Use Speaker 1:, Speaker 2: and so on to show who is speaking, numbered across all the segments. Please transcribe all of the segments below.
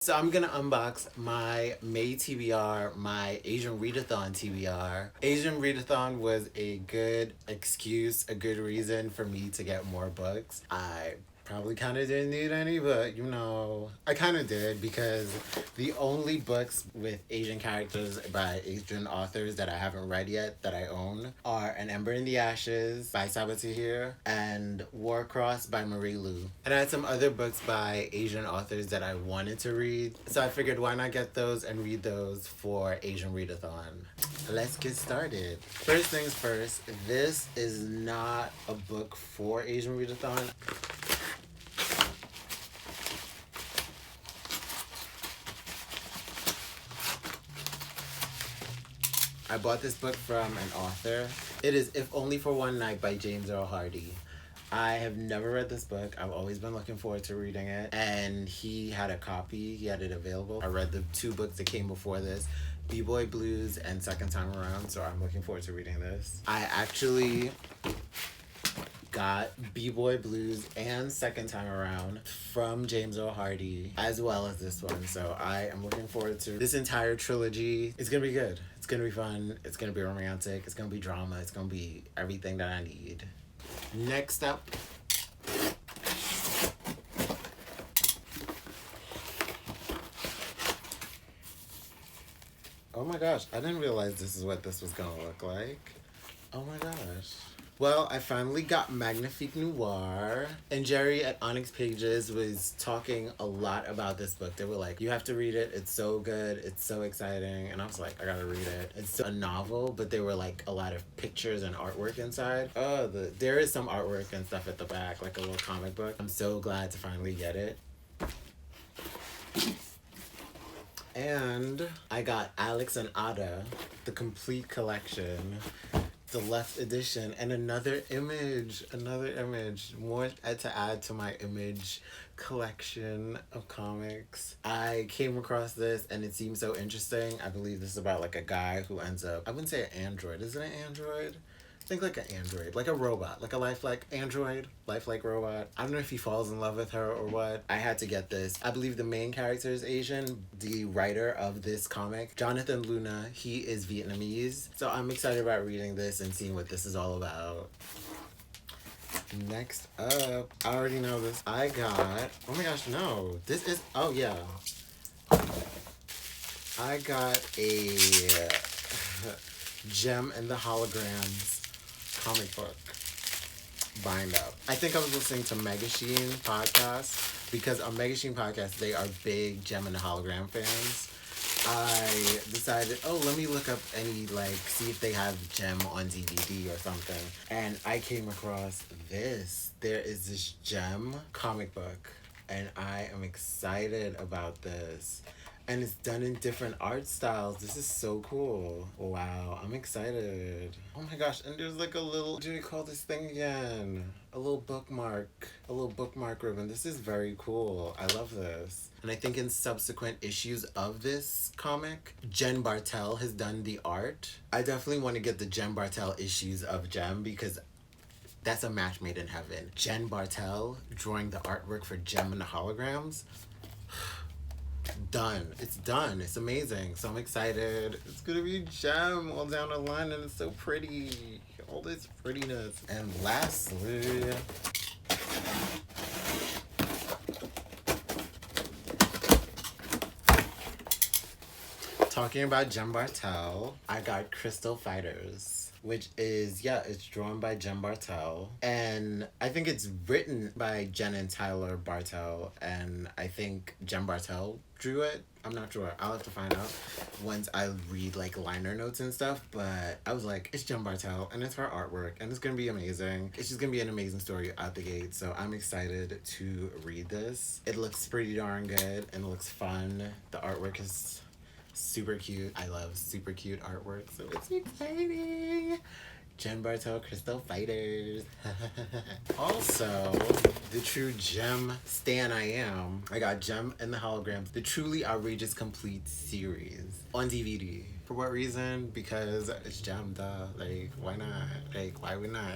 Speaker 1: So I'm gonna unbox my May TBR, my Asian Readathon TBR. Asian Readathon was a good excuse, a good reason for me to get more books. I probably kind of didn't need any, but I kind of did because the only books with Asian characters by Asian authors that I haven't read yet that I own are An Ember in the Ashes by Sabatahir and Warcross by Marie Lu. And I had some other books by Asian authors that I wanted to read, so I figured why not get those and read those for Asian Readathon. Let's get started. First things first, this is not a book for Asian Readathon. I bought this book from an author. It is If Only for One Night by James Earl Hardy. I have never read this book. I've always been looking forward to reading it. And he had a copy. He had it available. I read the two books that came before this, B-Boy Blues and Second Time Around. So I'm looking forward to reading this. I actually got B-Boy Blues and Second Time Around from James Earl Hardy, as well as this one. So I am looking forward to this entire trilogy. It's gonna be good. It's gonna be fun. It's gonna be romantic. It's gonna be drama. It's gonna be everything that I need. Next up, oh my gosh, I didn't realize this is what this was gonna look like. Oh my gosh. Well, I finally got Magnifique Noir, and Jerry at Onyx Pages was talking a lot about this book. They were like, you have to read it, it's so good, it's so exciting, and I was like, I gotta read it. It's a novel, but there were like a lot of pictures and artwork inside. There is some artwork and stuff at the back, like a little comic book. I'm so glad to finally get it. And I got Alex and Ada, the complete collection, the left edition, and another image, more to add to my image collection of comics. I came across this and it seemed so interesting. I believe this is about like a guy who ends up, I wouldn't say an android, is it an android? Think like an android, like a robot, like a lifelike android, lifelike robot. I don't know if he falls in love with her or what. I had to get this. I believe the main character is Asian. The writer of this comic, Jonathan Luna, he is Vietnamese. So I'm excited about reading this and seeing what this is all about. Next up, I already know this. I got, oh my gosh, no. This is, oh yeah. I got a Gem and the Holograms comic book bind up. I think I was listening to Megashine podcast because on Megashine podcast they are big Gem and the Hologram fans. I decided, let me look up see if they have Gem on DVD or something, and I came across this. There is this Gem comic book and I am excited about this. And it's done in different art styles. This is so cool. Wow, I'm excited. Oh my gosh, and there's like a little, what do you call this thing again? A little bookmark ribbon. This is very cool. I love this. And I think in subsequent issues of this comic, Jen Bartel has done the art. I definitely want to get the Jen Bartel issues of Gem because that's a match made in heaven. Jen Bartel drawing the artwork for Gem and the Holograms. Done. It's done. It's amazing. So I'm excited. It's gonna be Gem all down the line and it's so pretty. All this prettiness. And lastly, talking about Gem Bartel, I got Crystal Fighters, which is, it's drawn by Jen Bartel. And I think it's written by Jen and Tyler Bartel. And I think Jen Bartel drew it. I'm not sure. I'll have to find out once I read like liner notes and stuff. But I was like, it's Jen Bartel and it's her artwork and it's going to be amazing. It's just going to be an amazing story out the gate. So I'm excited to read this. It looks pretty darn good and it looks fun. The artwork is super cute. I love super cute artwork, so it's exciting. Jen Bartel Crystal Fighters. Also, the true Gem stan I am, I got Gem and the Holograms, the Truly Outrageous Complete series on DVD. For what reason? Because it's Gem, duh. Like, why not? Like, why would not?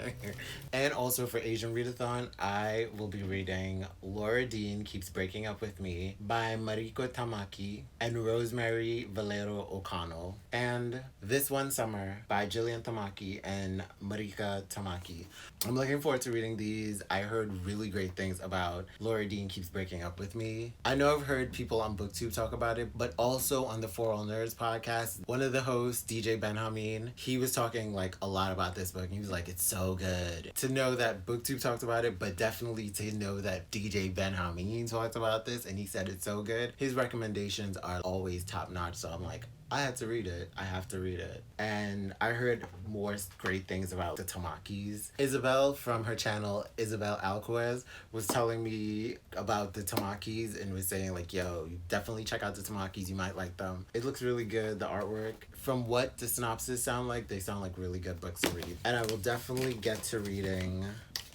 Speaker 1: And also for Asian Readathon, I will be reading Laura Dean Keeps Breaking Up With Me by Mariko Tamaki and Rosemary Valero O'Connell. And This One Summer by Jillian Tamaki and Marika Tamaki. I'm looking forward to reading these. I heard really great things about Laura Dean Keeps Breaking Up With Me. I know I've heard people on BookTube talk about it, but also on the For All Nerds podcast, one of the hosts, DJ Ben Hameen, he was talking like a lot about this book. And he was like, it's so good. To know that BookTube talked about it, but definitely to know that DJ Ben Hameen talked about this and he said it's so good. His recommendations are always top notch. So I'm like, I had to read it. I have to read it. And I heard more great things about the Tamakis. Isabel from her channel, Isabel Alquez, was telling me about the Tamakis and was saying like, yo, you definitely check out the Tamakis. You might like them. It looks really good, the artwork. From what the synopsis sound like, they sound like really good books to read. And I will definitely get to reading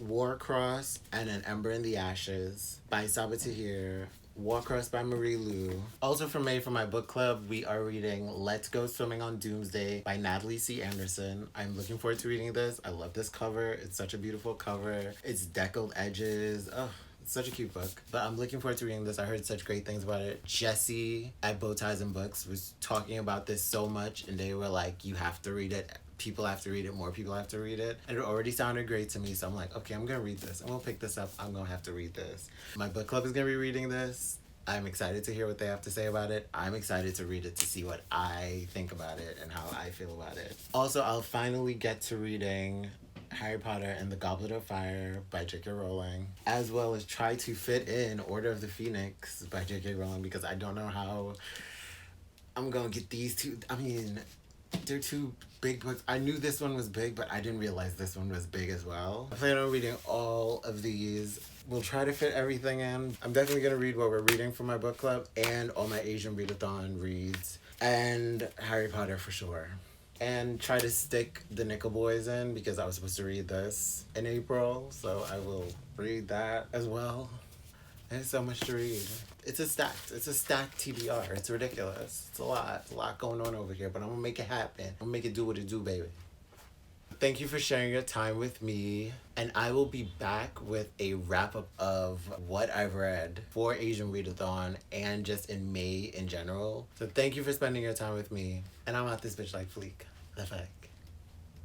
Speaker 1: Warcross and An Ember in the Ashes by Saba Tahir. Warcross by Marie Lu. Also for May, for my book club, we are reading Let's Go Swimming on Doomsday by Natalie C. Anderson. I'm looking forward to reading this. I love this cover. It's such a beautiful cover. It's deckled edges. Oh, it's such a cute book. But I'm looking forward to reading this. I heard such great things about it. Jessie at Bowties and Books was talking about this so much, and they were like, you have to read it. People have to read it. More people have to read it. And it already sounded great to me. So I'm like, okay, I'm going to read this. I'm going to pick this up. I'm going to have to read this. My book club is going to be reading this. I'm excited to hear what they have to say about it. I'm excited to read it to see what I think about it and how I feel about it. Also, I'll finally get to reading Harry Potter and the Goblet of Fire by J.K. Rowling, as well as try to fit in Order of the Phoenix by J.K. Rowling, because I don't know how I'm going to get these two. I mean, they're two big books. I knew this one was big, but I didn't realize this one was big as well. I plan on reading all of these. We'll try to fit everything in. I'm definitely going to read what we're reading for my book club and all my Asian Readathon reads. And Harry Potter for sure. And try to stick the Nickel Boys in because I was supposed to read this in April. So I will read that as well. There's so much to read. It's a stacked TBR. It's ridiculous. It's a lot going on over here, but I'm gonna make it happen. I'm gonna make it do what it do, baby. Thank you for sharing your time with me, and I will be back with a wrap-up of what I've read for Asian Readathon and just in May in general. So thank you for spending your time with me, and I'm out this bitch like Fleek. The fuck.